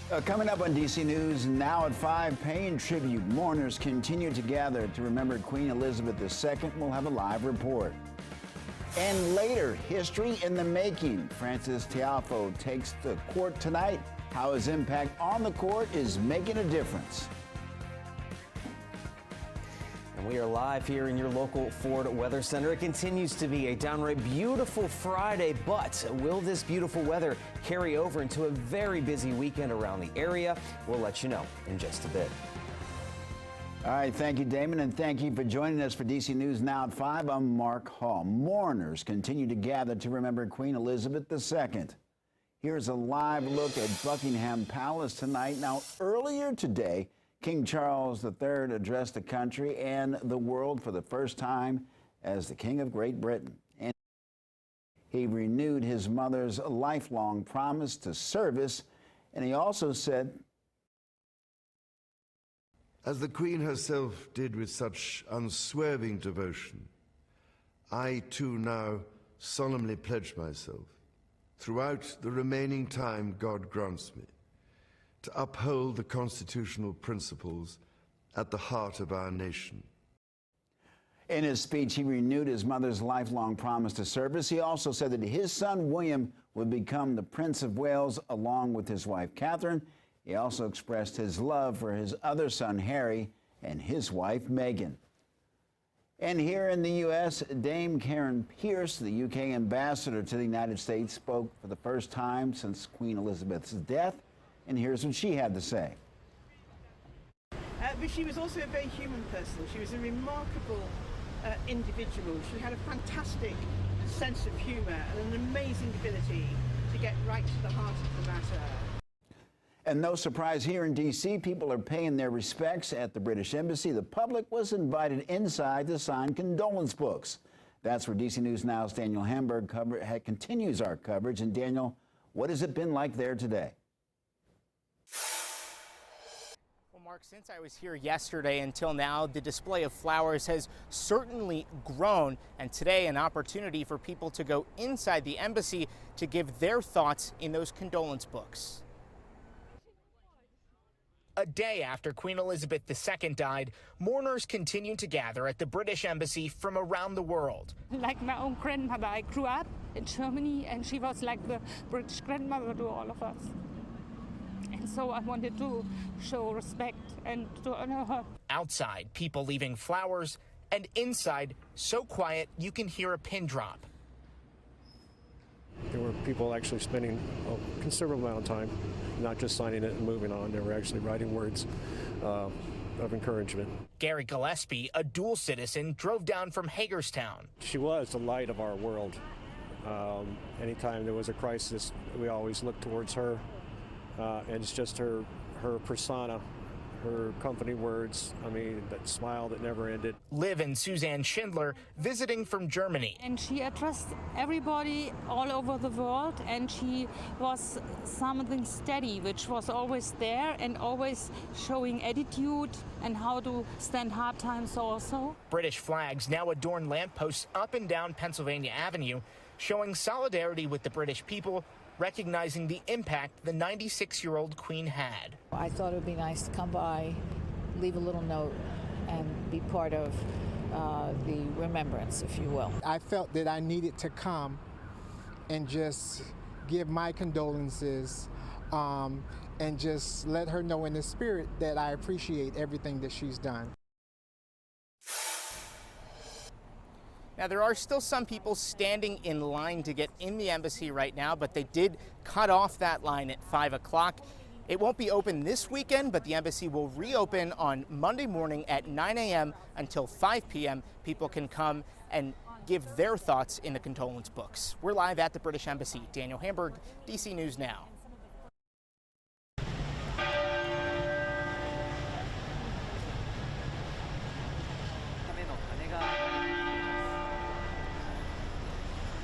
Coming up on DC News, now at 5, paying tribute. Mourners continue to gather to remember Queen Elizabeth II. We'll have a live report. And later, history in the making. Francis Tiafo takes the court tonight. How his impact on the court is making a difference. And we are live here in your local Ford Weather Center. It continues to be a downright beautiful Friday, but will this beautiful weather carry over into a very busy weekend around the area? We'll let you know in just a bit. All right, thank you, Damon, and thank you for joining us for DC News Now at 5. I'm Mark Hall. Mourners continue to gather to remember Queen Elizabeth II. Here's a live look at Buckingham Palace tonight. Now, earlier today, King Charles III addressed the country and the world for the first time as the King of Great Britain. And he renewed his mother's lifelong promise to service, and he also said, as the Queen herself did with such unswerving devotion, I too now solemnly pledge myself, throughout the remaining time God grants me, to uphold the constitutional principles at the heart of our nation. In his speech, he renewed his mother's lifelong promise to service. He also said that his son, William, would become the Prince of Wales along with his wife, Catherine. He also expressed his love for his other son, Harry, and his wife, Meghan. And here in the U.S., Dame Karen Pierce, the U.K. ambassador to the United States, spoke for the first time since Queen Elizabeth's death. And here's what she had to say. But she was also a very human person. She was a remarkable individual. She had a fantastic sense of humour and an amazing ability to get right to the heart of the matter. And no surprise, here in D.C., people are paying their respects at the British Embassy. The public was invited inside to sign condolence books. That's where DC News Now's Daniel Hamburg continues our coverage. And Daniel, what has it been like there today? Well, Mark, since I was here yesterday until now, the display of flowers has certainly grown. And today, an opportunity for people to go inside the embassy to give their thoughts in those condolence books. A day after Queen Elizabeth II died, mourners continue to gather at the British Embassy from around the world. Like my own grandmother, I grew up in Germany, and she was like the British grandmother to all of us. And so I wanted to show respect and to honor her. Outside, people leaving flowers, and inside, so quiet you can hear a pin drop. There were people actually spending a considerable amount of time, not just signing it and moving on. They were actually writing words of encouragement. Gary Gillespie, a dual citizen, drove down from Hagerstown. She was the light of our world. Anytime there was a crisis, we always looked towards her. And it's just her persona, her comforting words, I mean, that smile that never ended. Liv and Suzanne Schindler visiting from Germany. And she addressed everybody all over the world, and she was something steady, which was always there and always showing attitude and how to stand hard times also. British flags now adorn lampposts up and down Pennsylvania Avenue, showing solidarity with the British people, recognizing the impact the 96-year-old Queen had. I thought it would be nice to come by, leave a little note, and be part of the remembrance, if you will. I felt that I needed to come and just give my condolences and just let her know in the spirit that I appreciate everything that she's done. Now, there are still some people standing in line to get in the embassy right now, but they did cut off that line at 5 o'clock. It won't be open this weekend, but the embassy will reopen on Monday morning at 9 a.m. until 5 p.m. People can come and give their thoughts in the condolence books. We're live at the British Embassy. Daniel Hamburg, DC News Now.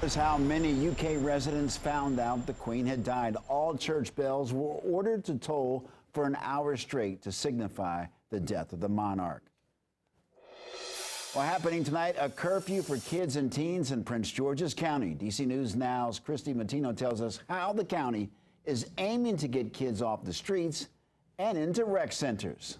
Here's how many UK residents found out the Queen had died. All church bells were ordered to toll for an hour straight to signify the death of the monarch. Well, happening tonight, a curfew for kids and teens in Prince George's County. DC News Now's Christy Matino tells us how the county is aiming to get kids off the streets and into rec centers.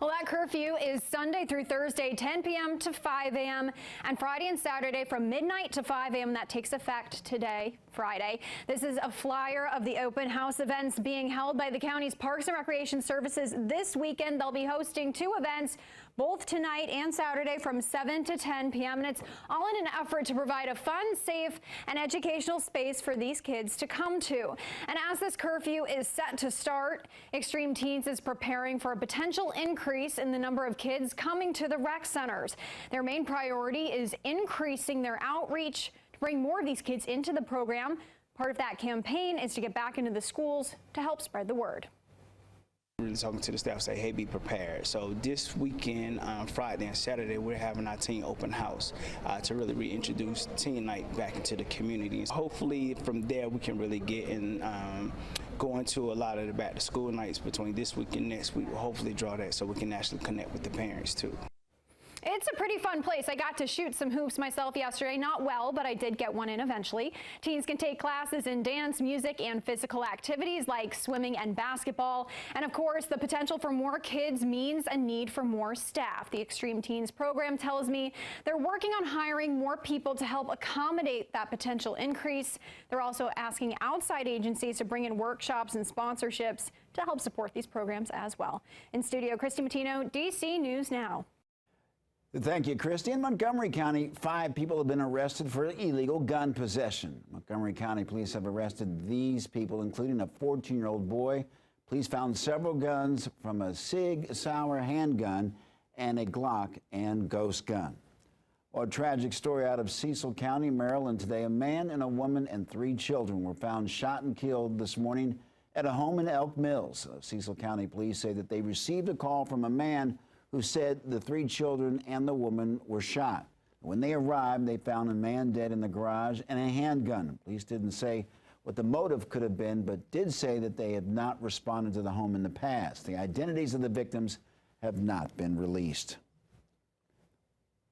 Well, that curfew is Sunday through Thursday, 10 p.m. to 5 a.m. and Friday and Saturday from midnight to 5 a.m. That takes effect today, Friday. This is a flyer of the open house events being held by the county's Parks and Recreation Services this weekend. They'll be hosting 2 events, both tonight and Saturday from 7 to 10 p.m. And it's all in an effort to provide a fun, safe, and educational space for these kids to come to. And as this curfew is set to start, Extreme Teens is preparing for a potential increase in the number of kids coming to the rec centers. Their main priority is increasing their outreach to bring more of these kids into the program. Part of that campaign is to get back into the schools to help spread the word. Really talking to the staff, say, hey, be prepared. So this weekend, Friday and Saturday, we're having our teen open house to really reintroduce teen night back into the communities. Hopefully from there we can really get in, go into a lot of the back to school nights between this week and next week. We'll hopefully draw that so we can actually connect with the parents too. It's a pretty fun place. I got to shoot some hoops myself yesterday. Not well, but I did get one in eventually. Teens can take classes in dance, music, and physical activities like swimming and basketball. And of course, the potential for more kids means a need for more staff. The Extreme Teens program tells me they're working on hiring more people to help accommodate that potential increase. They're also asking outside agencies to bring in workshops and sponsorships to help support these programs as well. In studio, Christy Matino, DC News Now. Thank you, Christy. In Montgomery County, 5 people have been arrested for illegal gun possession. Montgomery County police have arrested these people, including a 14-year-old boy. Police found several guns, from a Sig Sauer handgun and a Glock and ghost gun. Well, a tragic story out of Cecil County, Maryland today. A man and a woman and 3 children were found shot and killed this morning at a home in Elk Mills. Cecil County police say that they received a call from a man who said the 3 children and the woman were shot. When they arrived, they found a man dead in the garage and a handgun. Police didn't say what the motive could have been, but did say that they had not responded to the home in the past. The identities of the victims have not been released.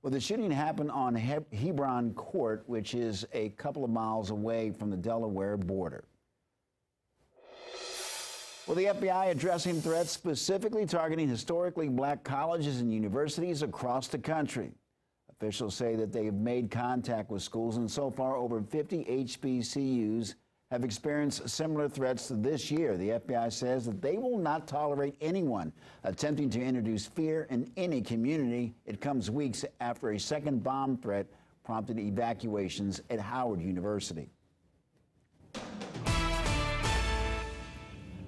Well, the shooting happened on Hebron Court, which is a couple of miles away from the Delaware border. Well, the FBI addressing threats specifically targeting historically black colleges and universities across the country. Officials say that they have made contact with schools, and so far over 50 HBCUs have experienced similar threats this year. The FBI says that they will not tolerate anyone attempting to introduce fear in any community. It comes weeks after a second bomb threat prompted evacuations at Howard University.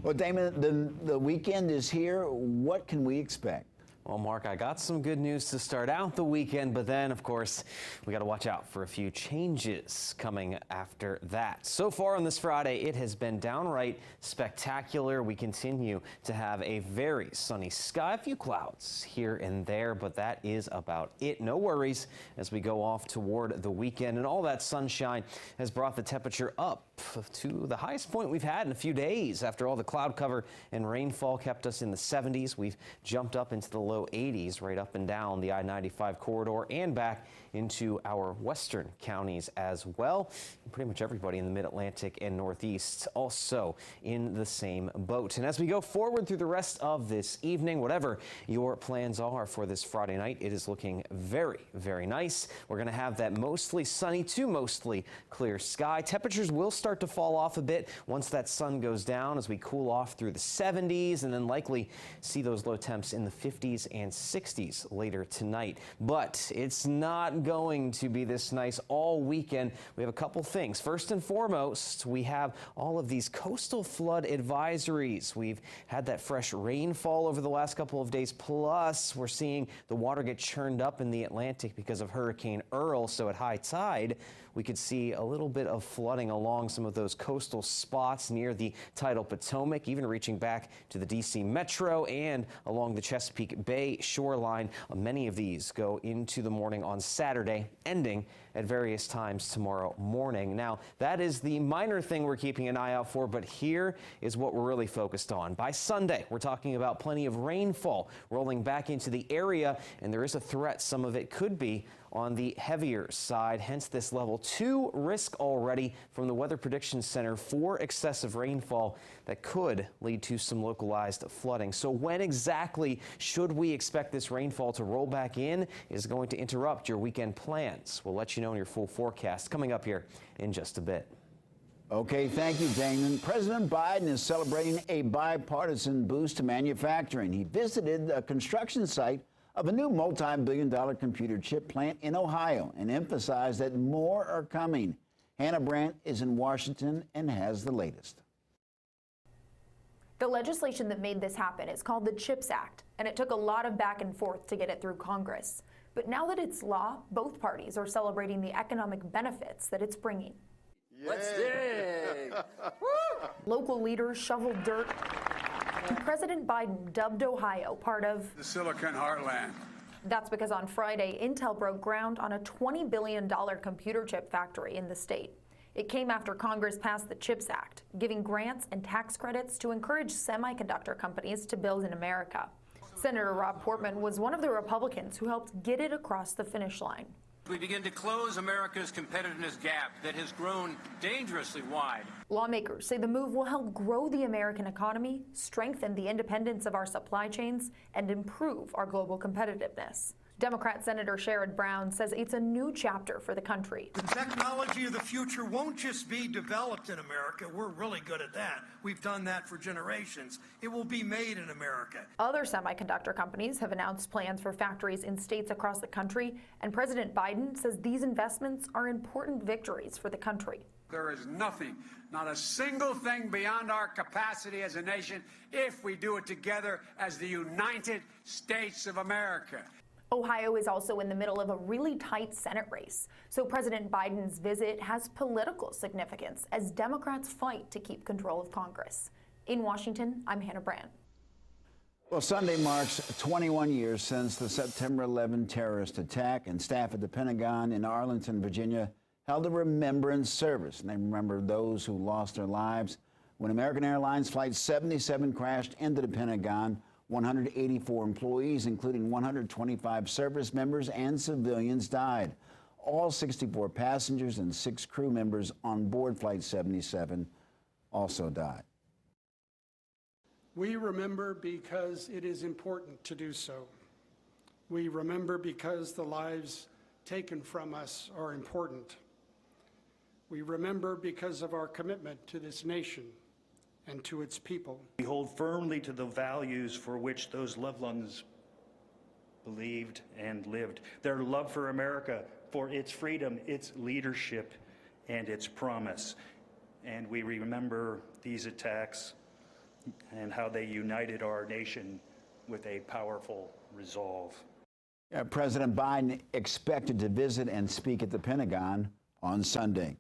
Well, Damon, the weekend is here. What can we expect? Well, Mark, I got some good news to start out the weekend, but then, of course, we got to watch out for a few changes coming after that. So far on this Friday, it has been downright spectacular. We continue to have a very sunny sky, a few clouds here and there, but that is about it. No worries as we go off toward the weekend, and all that sunshine has brought the temperature up to the highest point we've had in a few days. After all the cloud cover and rainfall kept us in the 70s, we've jumped up into the low 80s right up and down the I-95 corridor and back into our western counties as well. Pretty much everybody in the mid-Atlantic and Northeast also in the same boat. And as we go forward through the rest of this evening, whatever your plans are for this Friday night, it is looking very, very nice. We're going to have that mostly sunny to mostly clear sky. Temperatures will start to fall off a bit once that sun goes down as we cool off through the 70s, and then likely see those low temps in the 50s and 60s later tonight. But it's not going to be this nice all weekend. We have a couple things. First and foremost, we have all of these coastal flood advisories. We've had that fresh rainfall over the last couple of days, plus we're seeing the water get churned up in the Atlantic because of Hurricane Earl. So at high tide, we could see a little bit of flooding along some of those coastal spots near the tidal Potomac, even reaching back to the DC Metro and along the Chesapeake Bay shoreline. Many of these go into the morning on Saturday, ending at various times tomorrow morning. Now, that is the minor thing we're keeping an eye out for, but here is what we're really focused on. By Sunday, we're talking about plenty of rainfall rolling back into the area, and there is a threat some of it could be on the heavier side, hence this level 2 risk already from the Weather Prediction Center for excessive rainfall that could lead to some localized flooding. So when exactly should we expect this rainfall to roll back in is going to interrupt your weekend plans. We'll let you know in your full forecast coming up here in just a bit. Okay, thank you, Damon. President Biden is celebrating a bipartisan boost to manufacturing. He visited a construction site of a new multi-billion-dollar computer chip plant in Ohio and emphasized that more are coming. Hannah Brandt is in Washington and has the latest. The legislation that made this happen is called the CHIPS Act, and it took a lot of back and forth to get it through Congress. But now that it's law, both parties are celebrating the economic benefits that it's bringing. Let's dig! Local leaders shoveled dirt, and President Biden dubbed Ohio part of The Silicon Heartland. That's because on Friday, Intel broke ground on a $20 billion computer chip factory in the state. It came after Congress passed the CHIPS Act, giving grants and tax credits to encourage semiconductor companies to build in America. Senator Rob Portman was one of the Republicans who helped get it across the finish line. We begin to close America's competitiveness gap that has grown dangerously wide. Lawmakers say the move will help grow the American economy, strengthen the independence of our supply chains, and improve our global competitiveness. Democrat Senator Sherrod Brown says it's a new chapter for the country. The technology of the future won't just be developed in America. We're really good at that. We've done that for generations. It will be made in America. Other semiconductor companies have announced plans for factories in states across the country, and President Biden says these investments are important victories for the country. There is nothing, not a single thing beyond our capacity as a nation if we do it together as the United States of America. Ohio is also in the middle of a really tight Senate race, so President Biden's visit has political significance as Democrats fight to keep control of Congress. In Washington, I'm Hannah Brandt. Well, Sunday marks 21 years since the September 11 terrorist attack, and staff at the Pentagon in Arlington, Virginia, held a remembrance service. And they remember those who lost their lives when American Airlines Flight 77 crashed into the Pentagon. 184 employees, including 125 service members and civilians, died. All 64 passengers and 6 crew members on board Flight 77 also died. We remember because it is important to do so. We remember because the lives taken from us are important. We remember because of our commitment to this nation and to its people. We hold firmly to the values for which those loved ones believed and lived. Their love for America, for its freedom, its leadership, and its promise. And we remember these attacks and how they united our nation with a powerful resolve. President Biden expected to visit and speak at the Pentagon on Sunday.